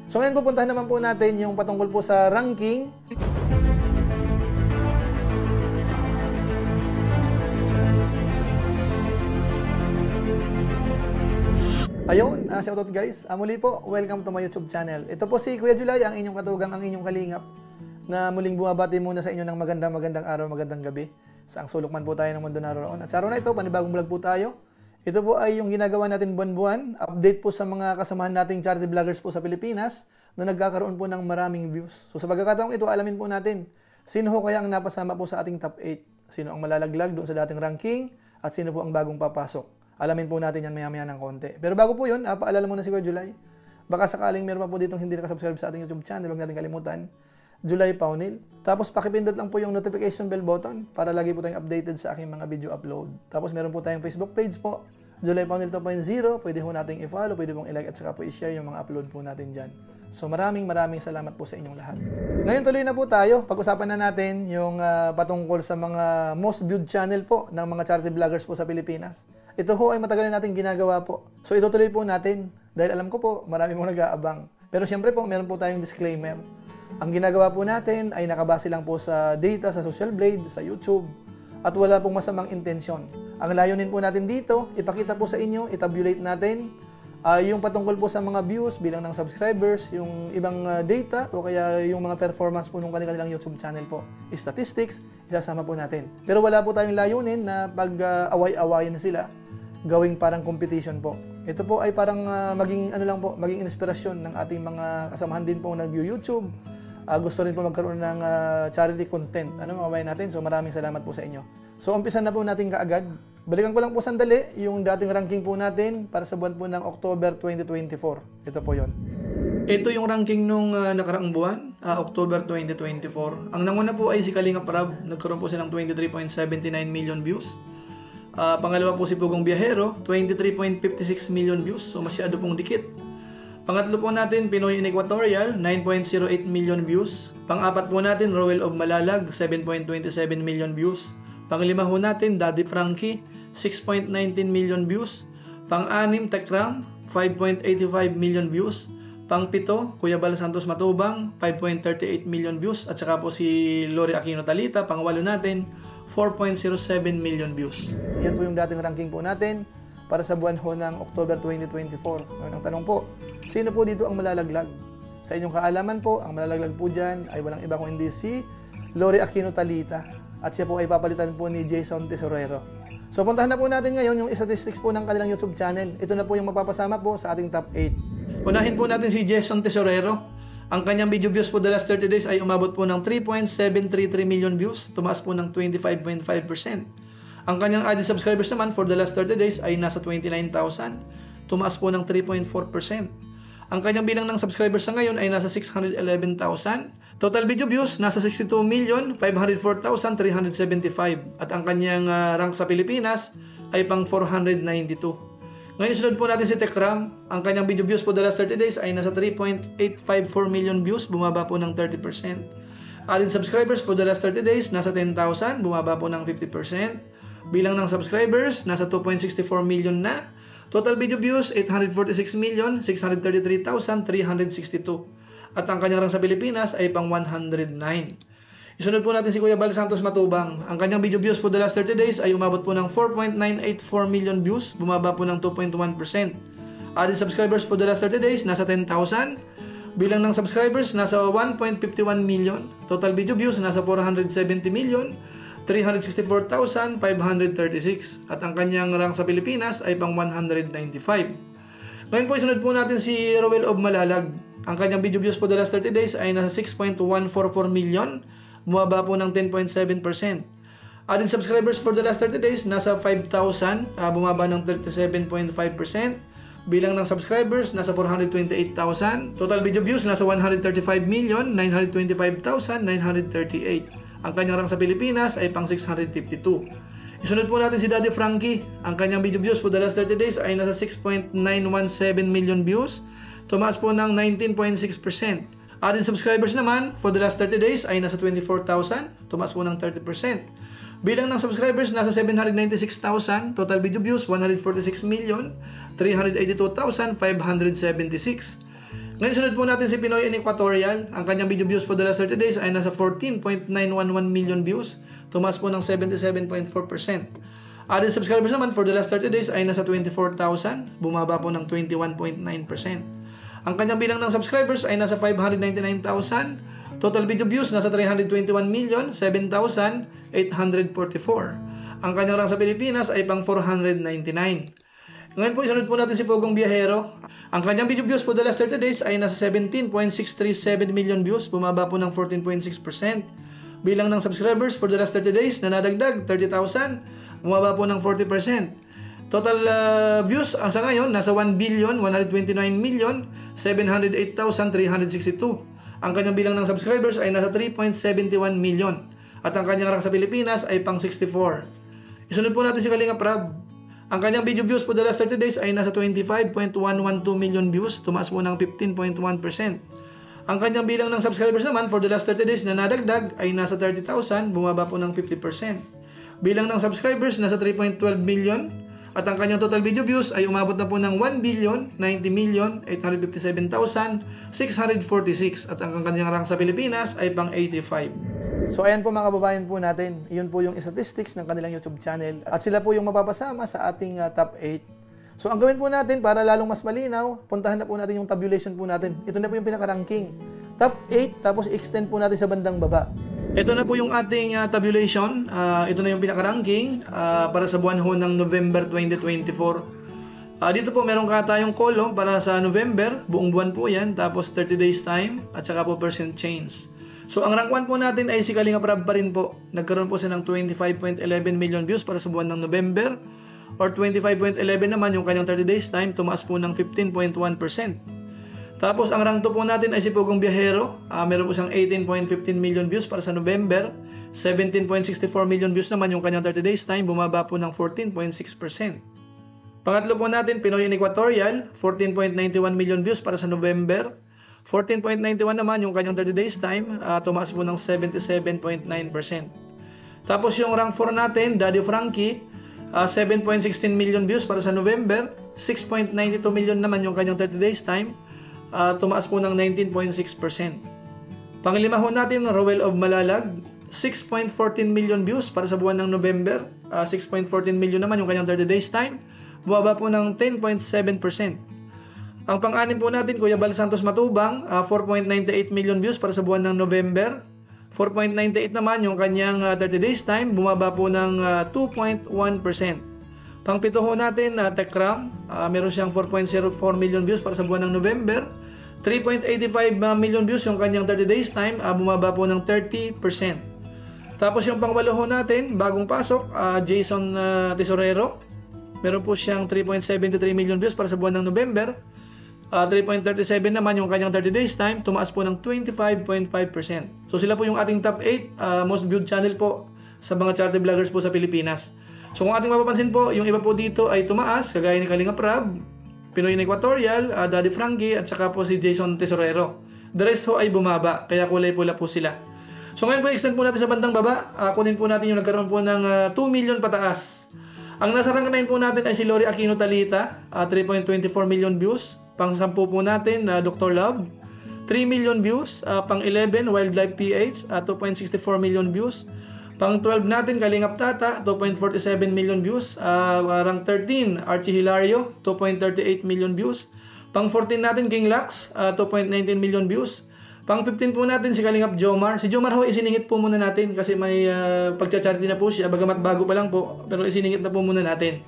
So ngayon pupuntahan naman po natin yung patungkol po sa ranking. Ayun, shoutout guys. Muli po, welcome to my YouTube channel. Ito po si Kuya Julay, ang inyong katugang, ang inyong kalingap, na muling bumabati muna sa inyo ng magandang araw, magandang gabi. Saang sulok man po tayo ng mundo naroon. At sa araw na ito, panibagong vlog po tayo. Ito po ay yung ginagawa natin buwan-buwan. Update po sa mga kasamahan nating charity vloggers po sa Pilipinas na nagkakaroon po ng maraming views. So sa pagkakataong ito, alamin po natin, sino ho kaya ang napasama po sa ating top 8? Sino ang malalaglag doon sa dating ranking? At sino po ang bagong papasok? Alamin po natin yan maya-maya ng konti. Pero bago po yun, paalala muna si Kuya Julay. Baka sakaling meron pa po ditong hindi nakasubscribe sa ating YouTube channel, huwag natin kalimutan, Julay Paunil. Tapos pakipindot lang po yung notification bell button para lagi po tayong updated sa aking mga video upload. Tapos meron po tayong Facebook page po, Julay Paunil 2.0. Pwede po nating i-follow, pwede pong i-like at saka po i-share yung mga upload po natin dyan. So maraming salamat po sa inyong lahat. Ngayon tuloy na po tayo. Pag-usapan na natin yung patungkol sa mga most viewed channel po ng mga charity vloggers po sa Pilipinas. Ito ho ay matagal na natin ginagawa po. So itutuloy po natin dahil alam ko po marami pong nag-aabang. Pero siyempre po meron po tayong disclaimer. Ang ginagawa po natin ay nakabase lang po sa data sa Social Blade, sa YouTube, at wala pong masamang intensyon. Ang layunin po natin dito, ipakita po sa inyo, itabulate natin yung patungkol po sa mga views, bilang ng subscribers, yung ibang data, o kaya yung mga performance po ng kanilang YouTube channel po. Statistics, isasama po natin. Pero wala po tayong layunin na pag-away-awayin sila, gawing parang competition po. Ito po ay parang maging maging inspirasyon ng ating mga kasamahan din po nag-YouTube. Gusto rin po magkaroon ng charity content. Mababayan natin. So maraming salamat po sa inyo. So umpisan na po natin kaagad. Balikan ko lang po sandali yung dating ranking po natin para sa buwan po ng October 2024. Ito po yon. Ito yung ranking nung nakaraang buwan, October 2024. Ang nanguna po ay si Kalingap Rab. Nagkaroon po silang 23.79 million views. Pangalawa po si Pugong Biyahero, 23.56 million views. So masyado pong dikit. Pangatlo po natin, Pinoy in Equatorial, 9.08 million views. Pang-apat po natin, Roel of Malalag, 7.27 million views. Panglima po natin, Daddy Frankie, 6.19 million views. Pang-anim, Tekram, 5.85 million views. Pang-pito, Kuya Bal Santos Matubang, 5.38 million views. At saka po si Lori Aquino Talita, pang-walo natin, 4.07 million views. Yan po yung dating ranking po natin para sa buwan ho ng October 2024. Ngayon ang tanong po, sino po dito ang malalaglag? Sa inyong kaalaman po, ang malalaglag po dyan ay walang iba kung hindi si Lori Aquino Talita. At siya po ay papalitan po ni Jason Tesorero. So puntahan na po natin ngayon yung statistics po ng kanilang YouTube channel. Ito na po yung magpapasama po sa ating top 8. Unahin po natin si Jason Tesorero. Ang kanyang video views po the last 30 days ay umabot po ng 3.733 million views. Tumaas po ng 25.5%. Ang kanyang added subscribers naman for the last 30 days ay nasa 29,000. Tumaas po ng 3.4%. Ang kanyang bilang ng subscribers sa ngayon ay nasa 611,000. Total video views nasa 62,504,375. At ang kanyang rank sa Pilipinas ay pang 492. Ngayon sunod po natin si Tekram. Ang kanyang video views po the last 30 days ay nasa 3.854 million views. Bumaba po ng 30%. Added subscribers for the last 30 days nasa 10,000. Bumaba po ng 50%. Bilang ng subscribers nasa 2.64 million na. Total video views 846,633,362. At ang kanyang rank sa Pilipinas ay pang 109. Isunod po natin si Kuya Bal Santos Matubang. Ang kanyang video views for the last 30 days ay umabot po ng 4.984 million views. Bumaba po ng 2.1%. Added subscribers for the last 30 days nasa 10,000. Bilang ng subscribers nasa 1.51 million. Total video views nasa 470 million. 364,536. At ang kanyang rank sa Pilipinas ay pang 195. Ngayon po isunod po natin si Roel of Malalag. Ang kanyang video views po the last 30 days ay nasa 6.144 million. Bumaba po ng 10.7%. Added subscribers for the last 30 days nasa 5,000. Bumaba ng 37.5%. Bilang ng subscribers nasa 428,000. Total video views nasa 135,925,938. Ang kanyang rank sa Pilipinas ay pang 652. Isunod po natin si Daddy Frankie. Ang kanyang video views for the last 30 days ay nasa 6.917 million views. Tumaas po ng 19.6%. Added subscribers naman for the last 30 days ay nasa 24,000. Tumaas po ng 30%. Bilang ng subscribers nasa 796,000. Total video views 146,382,576. Ngayon, sunod po natin si Pinoy in Equatorial. Ang kanyang video views for the last 30 days ay nasa 14.911 million views. Tumaas po ng 77.4%. Added subscribers naman for the last 30 days ay nasa 24,000. Bumaba po ng 21.9%. Ang kanyang bilang ng subscribers ay nasa 599,000. Total video views nasa 321,784. Ang kanyang rank sa Pilipinas ay pang 499. Ngayon po, isunod po natin si Pogong Biyahero. Ang kanyang video views for the last 30 days ay nasa 17.637 million views, bumaba po ng 14.6%. Bilang ng subscribers for the last 30 days na nadagdag 30,000, bumaba po ng 40%. Total views sa ngayon nasa 1,129,708,362. Ang kanyang bilang ng subscribers ay nasa 3.71 million. At ang kanyang rank sa Pilipinas ay pang 64. Isunod po natin si Kalinga Prab. Ang kanyang video views for the last 30 days ay nasa 25.112 million views, tumaas po ng 15.1%. Ang kanyang bilang ng subscribers naman for the last 30 days na nadagdag ay nasa 30,000, bumaba po ng 50%. Bilang ng subscribers nasa 3.12 million at ang kanyang total video views ay umabot na po ng 1,90,857,646 at ang kanyang rank sa Pilipinas ay pang 85. So ayan po mga kababayan po natin, yun po yung statistics ng kanilang YouTube channel at sila po yung mapapasama sa ating top 8. So ang gawin po natin para lalong mas malinaw, puntahan na po natin yung tabulation po natin. Ito na po yung pinaka-ranking. Top 8, tapos extend po natin sa bandang baba. Ito na po yung ating tabulation. Ito na yung pinaka-ranking para sa buwan ho ng November 2024. Dito po meron ka tayong column para sa November, buong buwan po yan, tapos 30 days time at saka po percent change. So, ang rank 1 po natin ay si Kalinga Prab pa rin po. Nagkaroon po siya ng 25.11 million views para sa buwan ng November. Or 25.11 naman yung kanyang 30 days time, tumaas po ng 15.1%. Tapos, ang rank 2 po natin ay si Pogong Biyahero. Meron po siyang 18.15 million views para sa November. 17.64 million views naman yung kanyang 30 days time, bumaba po ng 14.6%. Pangatlo po natin, Pinoy in Equatorial. 14.91 million views para sa November. 14.91 naman yung kanyang 30 days time, tumaas po ng 77.9%. Tapos yung rank 4 natin, Daddy Frankie, 7.16 million views para sa November, 6.92 million naman yung kanyang 30 days time, tumaas po ng 19.6%. Panglima ho natin, Rowell of Malalag, 6.14 million views para sa buwan ng November, 6.14 million naman yung kanyang 30 days time, bumaba po ng 10.7%. Ang pang-anim po natin, Kuya Bal Santos Matubang, 4.98 million views para sa buwan ng November. 4.98 naman yung kanyang 30 days time, bumaba po ng 2.1%. Pang-pito ho natin, Tekram, meron siyang 4.04 million views para sa buwan ng November. 3.85 million views yung kanyang 30 days time, bumaba po ng 30%. Tapos yung pang-walo ho natin, bagong pasok, Jason Tesorero, meron po siyang 3.73 million views para sa buwan ng November. 3.37 naman yung kanyang 30 days time, tumaas po ng 25.5%. So sila po yung ating top 8 most viewed channel po sa mga charity vloggers po sa Pilipinas. So kung ating mapapansin po, yung iba po dito ay tumaas, kagaya ni Kalinga Prab, Pinoy in Equatorial, Daddy Frankie, at saka po si Jason Tesorero. The rest ho ay bumaba, kaya kulay pula po sila. So ngayon po, extend po natin sa bandang baba, kunin po natin yung nagkaroon po ng 2 million pataas. Ang nasa rank 9 po natin ay si Lori Aquino Talita, 3.24 million views. Pang-10 po natin, Dr. Love, 3 million views. Pang-11, Wildlife PH, 2.64 million views. Pang-12 natin, Kalingap Tata, 2.47 million views. Rank 13, Archie Hilario, 2.38 million views. Pang-14 natin, King Lax, 2.19 million views. Pang-15 po natin, si Kalingap Jomar. Si Jomar ho, isiningit po muna natin kasi may pagcha-charity na po siya. Bagamat bago pa lang po, pero isiningit na po muna natin.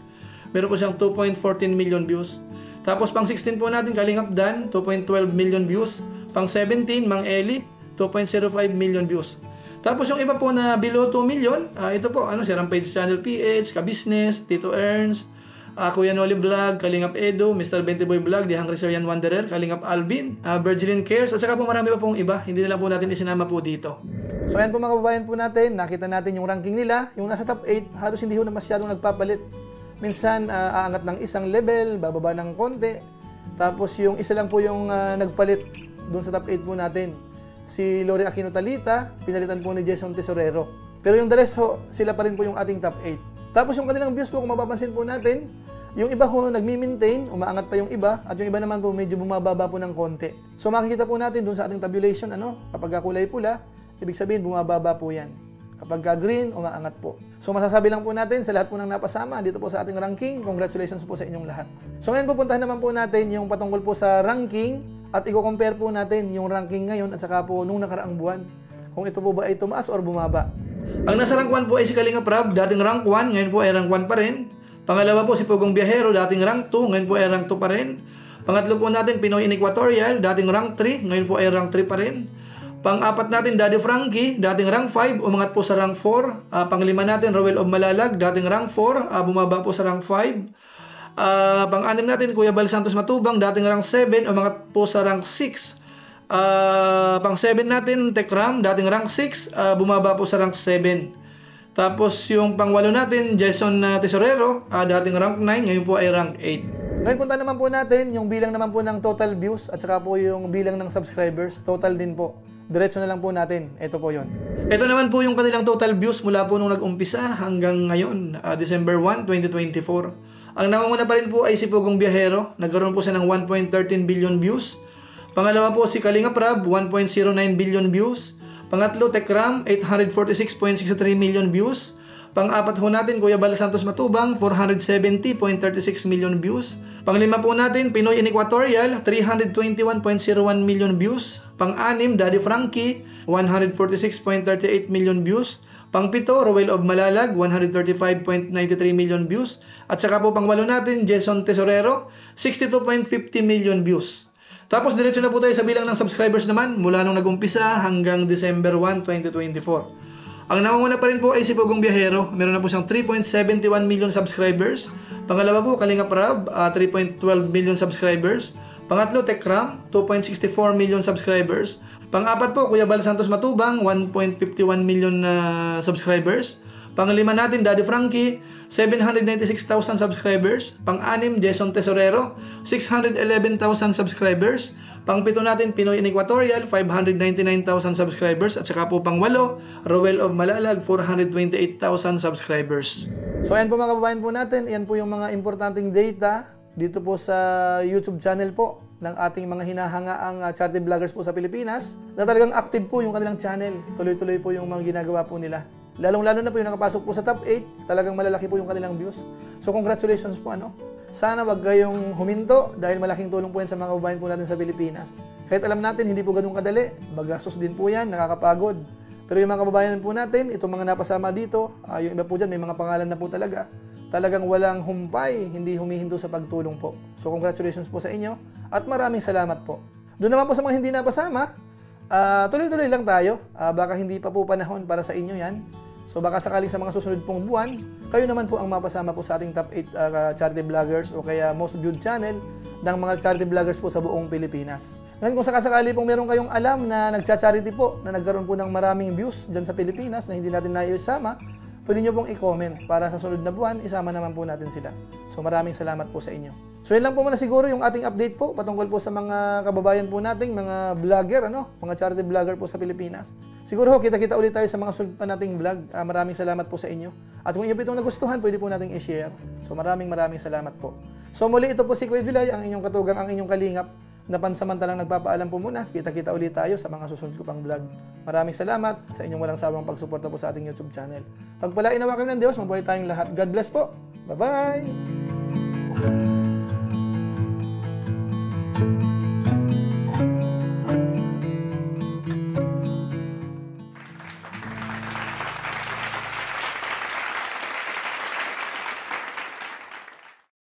Meron po siyang 2.14 million views. Tapos pang-16 po natin, Kalingap Dan, 2.12 million views. Pang-17, Mang Eli, 2.05 million views. Tapos yung iba po na below 2 million, ito po, si Rampage Channel PH, Ka-Business, Tito Ernst, Kuya Noli Vlog, Kalingap Edo, Mr. Bentiboy Vlog, The Hungry Syrian Wanderer, Kalingap Alvin, Virgilin Cares, at saka po marami pa pong iba. Hindi na lang po natin isinama po dito. So ayan po mga kababayan po natin, nakita natin yung ranking nila. Yung nasa top 8, halos hindi ho na masyadong nagpapalit. Minsan, aangat ng isang level, bababa ng konti. Tapos yung isa lang po yung nagpalit doon sa top 8 po natin. Si Lori Aquino Talita, pinalitan po ni Jason Tesorero. Pero yung the rest ho, sila pa rin po yung ating top 8. Tapos yung kanilang views po, kung mapapansin po natin, Yung iba ho, nagmi-maintain, umaangat pa yung iba, at yung iba naman po medyo bumababa po ng konti. So makikita po natin dun sa ating tabulation, kapag kulay pula, ibig sabihin bumababa po yan. Kapag green, umaangat po. So masasabi lang po natin sa lahat po ng napasama dito po sa ating ranking, congratulations po sa inyong lahat. So ngayon pupuntahan naman po natin yung patungkol po sa ranking at i-compare po natin yung ranking ngayon at saka po nung nakaraang buwan. Kung ito po ba ay tumaas or bumaba. Ang nasa rank 1 po ay si Kalinga Prab, dating rank 1, ngayon po ay rank 1 pa rin. Pangalawa po si Pugong Biyahero, dating rank 2, ngayon po ay rank 2 pa rin. Pangatlo po natin Pinoy in Equatorial, dating rank 3, ngayon po ay rank 3 pa rin. Pang-apat natin Daddy Frankie, dating rank 5, umangat po sa rank 4. Pang-lima natin Rowell of Malalag, dating rank 4, bumaba po sa rank 5. Pang-anim natin Kuya Bal Santos Matubang, dating rank 7, umangat po sa rank 6. Pang-7 natin Tekram, dating rank 6, bumaba po sa rank 7. Tapos yung pang-8 natin Jason Tesorero, dating rank 9, ngayon po ay rank 8. Ngayon punta naman po natin yung bilang naman po ng total views at saka po yung bilang ng subscribers, total din po. Diretso na lang po natin, ito po yun. Ito naman po yung kanilang total views mula po nung nag-umpisa hanggang ngayon, December 1, 2024. Ang nangunguna pa rin po ay si Pugong Biyahero, nagkaroon po siya ng 1.13 billion views. Pangalawa po si Kalinga Prab, 1.09 billion views. Pangatlo, Tekram, 846.63 million views. Pang-apat ho natin, Kuya Bal Santos Matubang, 470.36 million views. Panglima po natin, Pinoy in Equatorial, 321.01 million views. Pang-anim, Daddy Frankie, 146.38 million views. Pang-pito, Rowell of Malalag, 135.93 million views. At saka po pang-walo natin, Jason Tesorero, 62.50 million views. Tapos diretso na po tayo sa bilang ng subscribers naman mula nung nag-umpisa hanggang December 1, 2024. Ang nangunguna pa rin po ay si Pugong Biyahero. Meron na po siyang 3.71 million subscribers. Pangalawa po, Kalinga Prab, 3.12 million subscribers. Pangatlo, Tekram, 2.64 million subscribers. Pang-apat po, Kuya Bal Santos Matubang, 1.51 million subscribers. Panglima natin, Daddy Frankie, 796,000 subscribers. Pang-anim, Jason Tesorero, 611,000 subscribers. Pang-pito natin, Pinoy in Equatorial, 599,000 subscribers. At saka po pang-walo, Rowell of Malalag, 428,000 subscribers. So ayan po mga kababayan po natin, ayan po yung mga importanteng data dito po sa YouTube channel po ng ating mga hinahangaang charity vloggers po sa Pilipinas na talagang active po yung kanilang channel. Tuloy-tuloy po yung mga ginagawa po nila. Lalong-lalo na po yung nakapasok po sa top 8, talagang malalaki po yung kanilang views. So congratulations po Sana wag kayong huminto dahil malaking tulong po yan sa mga kababayan po natin sa Pilipinas. Kahit alam natin hindi po ganun kadali, magastos din po yan, nakakapagod. Pero yung mga kababayan po natin, itong mga napasama dito, yung iba po dyan may mga pangalan na po talaga. Talagang walang humpay, hindi humihinto sa pagtulong po. So congratulations po sa inyo at maraming salamat po. Doon naman po sa mga hindi napasama, tuloy-tuloy lang tayo. Baka hindi pa po panahon para sa inyo yan. So baka sakaling sa mga susunod pong buwan, kayo naman po ang mapasama po sa ating top 8 charity vloggers o kaya most viewed channel ng mga charity vloggers po sa buong Pilipinas. Ngayon kung sakasakali pong meron kayong alam na nagcha-charity po, na nagkaroon po ng maraming views dyan sa Pilipinas na hindi natin naiisama, pwede nyo pong i-comment para sa sunod na buwan, isama naman po natin sila. So maraming salamat po sa inyo. So yun lang po muna siguro yung ating update po patungkol po sa mga kababayan po nating mga vlogger, mga charity vlogger po sa Pilipinas. Siguro kita-kita ulit tayo sa mga sunod pa nating vlog. Maraming salamat po sa inyo. At kung inyo po itong nagustuhan, pwede po nating i-share. So maraming salamat po. So muli ito po si Kuya Julay, ang inyong katugang, ang inyong kalingap na pansamantalang nagpapaalam po muna. Kita-kita ulit tayo sa mga susunod ko pang vlog. Maraming salamat sa inyong walang sawang pagsuporta po sa ating YouTube channel. Pagpalain nawa kami ng Diyos, mabuhay tayong lahat. God bless po. Bye-bye!